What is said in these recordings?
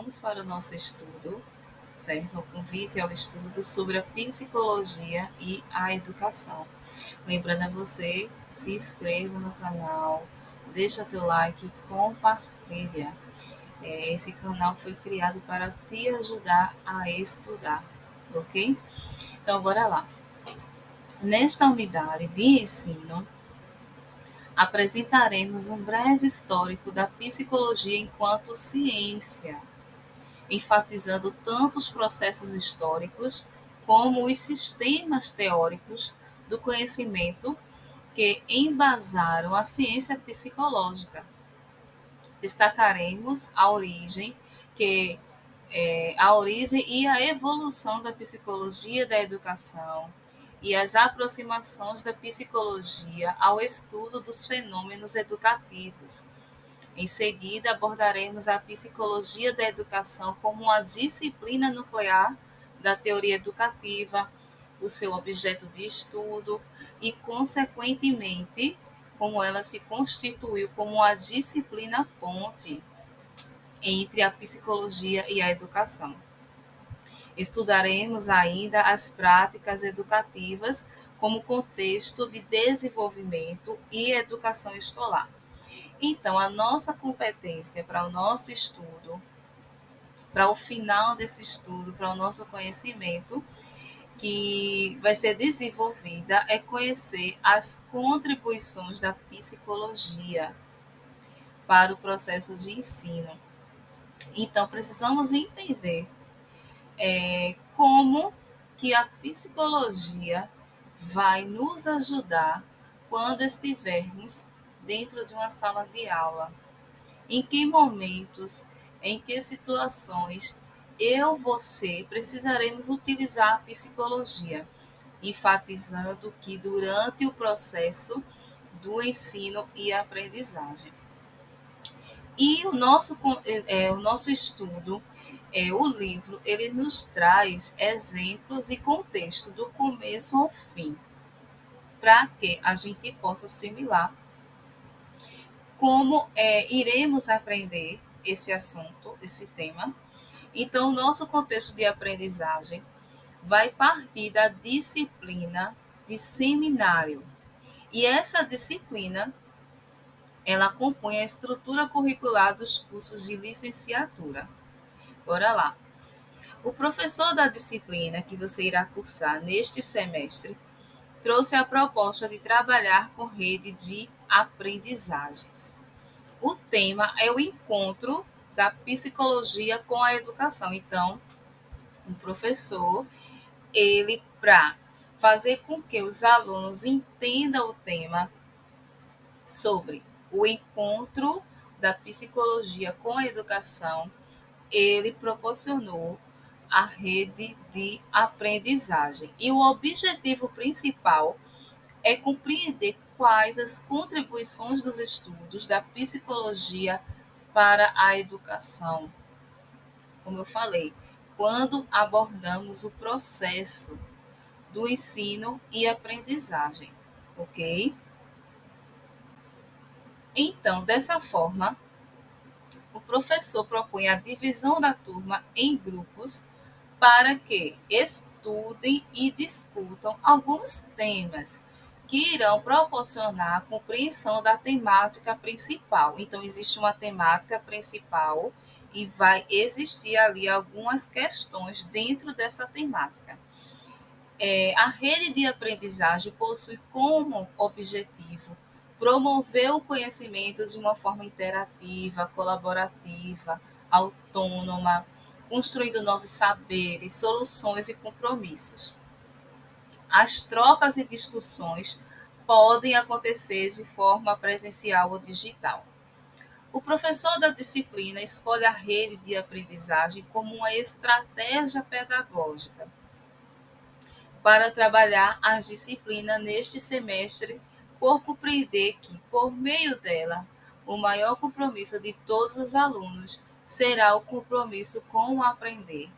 vamos para o nosso estudo, certo? O convite ao estudo sobre a psicologia e a educação. Lembrando a você, se inscreva no canal, deixa teu like, compartilha. Esse canal foi criado para te ajudar a estudar, ok? Então, bora lá. Nesta unidade de ensino, apresentaremos um breve histórico da psicologia enquanto ciência, enfatizando tanto os processos históricos como os sistemas teóricos do conhecimento que embasaram a ciência psicológica. Destacaremos a origem e a evolução da psicologia da educação e as aproximações da psicologia ao estudo dos fenômenos educativos. Em seguida, abordaremos a psicologia da educação como uma disciplina nuclear da teoria educativa, o seu objeto de estudo e, consequentemente, como ela se constituiu como uma disciplina ponte entre a psicologia e a educação. Estudaremos ainda as práticas educativas como contexto de desenvolvimento e educação escolar. Então, a nossa competência para o nosso estudo, para o final desse estudo, para o nosso conhecimento, que vai ser desenvolvida, é conhecer as contribuições da psicologia para o processo de ensino. Então, precisamos entender como que a psicologia vai nos ajudar quando estivermos dentro de uma sala de aula. Em que momentos, em que situações você precisaremos utilizar a psicologia, enfatizando que durante o processo do ensino e aprendizagem. E o nosso estudo, o livro, ele nos traz exemplos e contexto do começo ao fim, para que a gente possa assimilar como iremos aprender esse assunto, esse tema. Então, o nosso contexto de aprendizagem vai partir da disciplina de seminário. E essa disciplina, ela compõe a estrutura curricular dos cursos de licenciatura. Bora lá. O professor da disciplina que você irá cursar neste semestre trouxe a proposta de trabalhar com rede de aprendizagens. O tema é o encontro da psicologia com a educação. Então, um professor, ele, para fazer com que os alunos entendam o tema sobre o encontro da psicologia com a educação, ele proporcionou a rede de aprendizagem. E o objetivo principal é compreender quais as contribuições dos estudos da psicologia para a educação. Como eu falei, quando abordamos o processo do ensino e aprendizagem, ok? Então, dessa forma, o professor propõe a divisão da turma em grupos para que estudem e discutam alguns temas que irão proporcionar a compreensão da temática principal. Então, existe uma temática principal e vai existir ali algumas questões dentro dessa temática. A rede de aprendizagem possui como objetivo promover o conhecimento de uma forma interativa, colaborativa, autônoma, construindo novos saberes, soluções e compromissos. As trocas e discussões podem acontecer de forma presencial ou digital. O professor da disciplina escolhe a rede de aprendizagem como uma estratégia pedagógica para trabalhar as disciplinas neste semestre, por compreender que, por meio dela, o maior compromisso de todos os alunos será o compromisso com o aprender.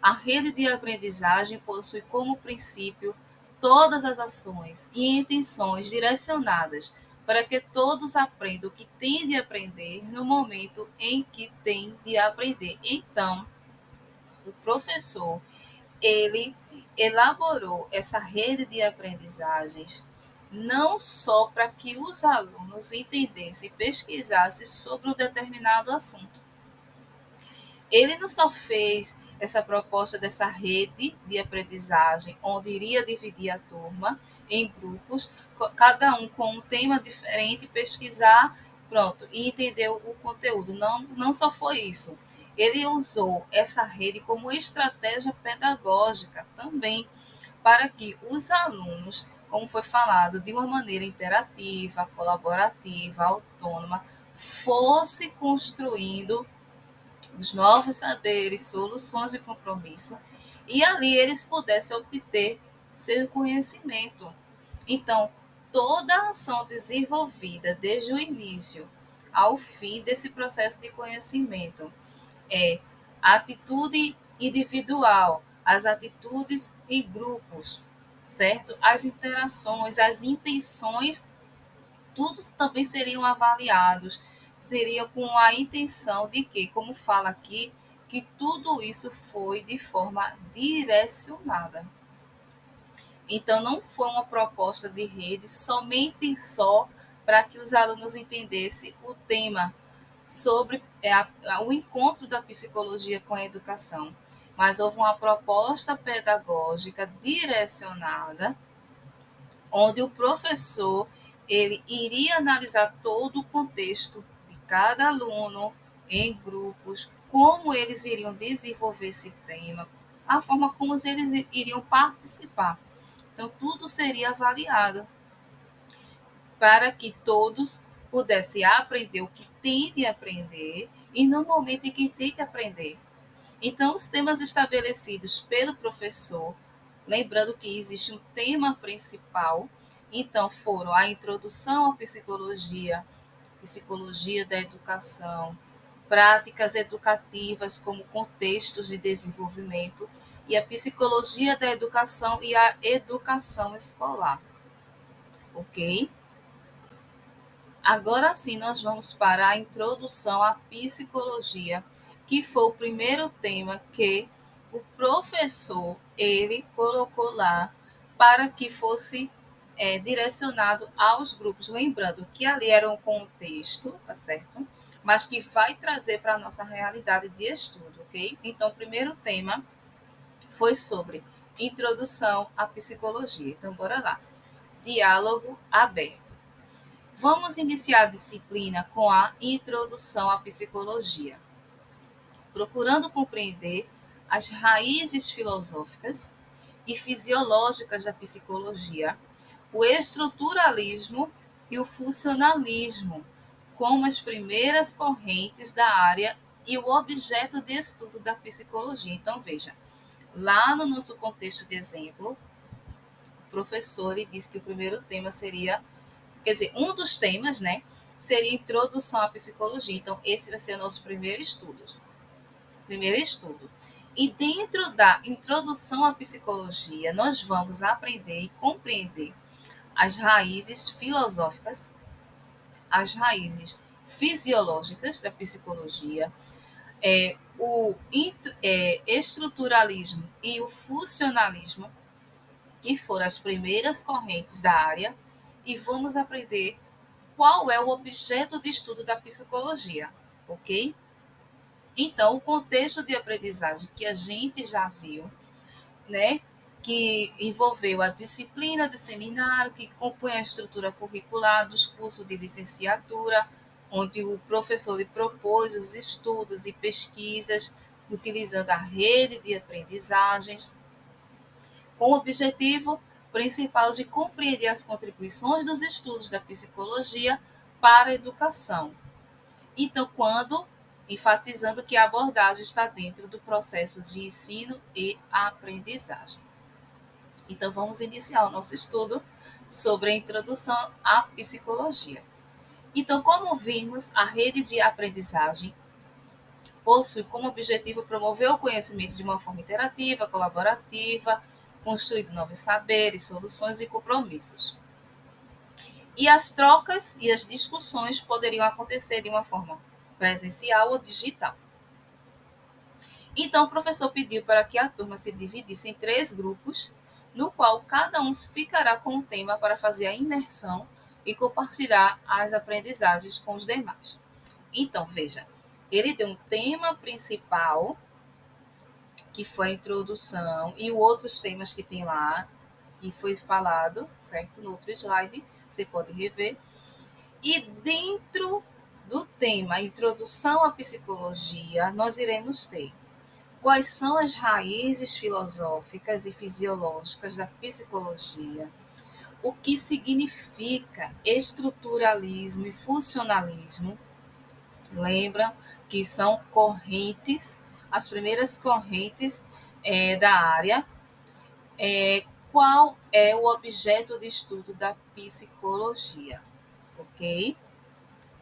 A rede de aprendizagem possui como princípio todas as ações e intenções direcionadas para que todos aprendam o que têm de aprender no momento em que têm de aprender. Então, o professor, ele elaborou essa rede de aprendizagens não só para que os alunos entendessem e pesquisassem sobre um determinado assunto. Ele não só fez essa proposta dessa rede de aprendizagem, onde iria dividir a turma em grupos, cada um com um tema diferente, pesquisar, pronto, e entender o conteúdo. Não só foi isso. Ele usou essa rede como estratégia pedagógica também, para que os alunos, como foi falado, de uma maneira interativa, colaborativa, autônoma, fosse construindo os novos saberes, soluções de compromisso, e ali eles pudessem obter seu conhecimento. Então, toda a ação desenvolvida desde o início ao fim desse processo de conhecimento é a atitude individual, as atitudes em grupos, certo? As interações, as intenções, todos também seriam avaliados, seria com a intenção de que, como fala aqui, que tudo isso foi de forma direcionada. Então, não foi uma proposta de rede somente só para que os alunos entendessem o tema sobre o encontro da psicologia com a educação, mas houve uma proposta pedagógica direcionada, onde o professor ele iria analisar todo o contexto de cada aluno em grupos, como eles iriam desenvolver esse tema, a forma como eles iriam participar. Então, tudo seria avaliado para que todos pudessem aprender o que tem de aprender e no momento em que tem que aprender. Então, os temas estabelecidos pelo professor, lembrando que existe um tema principal, então foram a introdução à psicologia, psicologia da educação, práticas educativas como contextos de desenvolvimento, e a psicologia da educação e a educação escolar. Ok? Agora sim, nós vamos para a introdução à psicologia, que foi o primeiro tema que o professor ele colocou lá para que fosse direcionado aos grupos, lembrando que ali era um contexto, tá certo? Mas que vai trazer para a nossa realidade de estudo, ok? Então, o primeiro tema foi sobre introdução à psicologia. Então, bora lá. Diálogo aberto. Vamos iniciar a disciplina com a introdução à psicologia, procurando compreender as raízes filosóficas e fisiológicas da psicologia, o estruturalismo e o funcionalismo como as primeiras correntes da área e o objeto de estudo da psicologia. Então, veja, lá no nosso contexto de exemplo, o professor ele disse que o primeiro tema seria, quer dizer, um dos temas, né, seria introdução à psicologia. Então, esse vai ser o nosso primeiro estudo. Primeiro estudo. E dentro da introdução à psicologia, nós vamos aprender e compreender as raízes filosóficas, as raízes fisiológicas da psicologia, o estruturalismo e o funcionalismo, que foram as primeiras correntes da área, e vamos aprender qual é o objeto de estudo da psicologia, ok? Então, o contexto de aprendizagem que a gente já viu, né, que envolveu a disciplina de seminário, que compõe a estrutura curricular dos cursos de licenciatura, onde o professor lhe propôs os estudos e pesquisas utilizando a rede de aprendizagens, com o objetivo principal de compreender as contribuições dos estudos da psicologia para a educação. Então, quando enfatizando que a abordagem está dentro do processo de ensino e aprendizagem. Então, vamos iniciar o nosso estudo sobre a introdução à psicologia. Então, como vimos, a rede de aprendizagem possui como objetivo promover o conhecimento de uma forma interativa, colaborativa, construindo novos saberes, soluções e compromissos. E as trocas e as discussões poderiam acontecer de uma forma presencial ou digital. Então, o professor pediu para que a turma se dividisse em 3 grupos, no qual cada um ficará com um tema para fazer a imersão e compartilhar as aprendizagens com os demais. Então, veja, ele deu um tema principal, que foi a introdução, e outros temas que tem lá, que foi falado, certo? No outro slide, você pode rever. E dentro do tema Introdução à Psicologia, nós iremos ter quais são as raízes filosóficas e fisiológicas da psicologia, o que significa estruturalismo e funcionalismo. Lembra que são correntes, as primeiras correntes da área. Qual é o objeto de estudo da psicologia? Ok?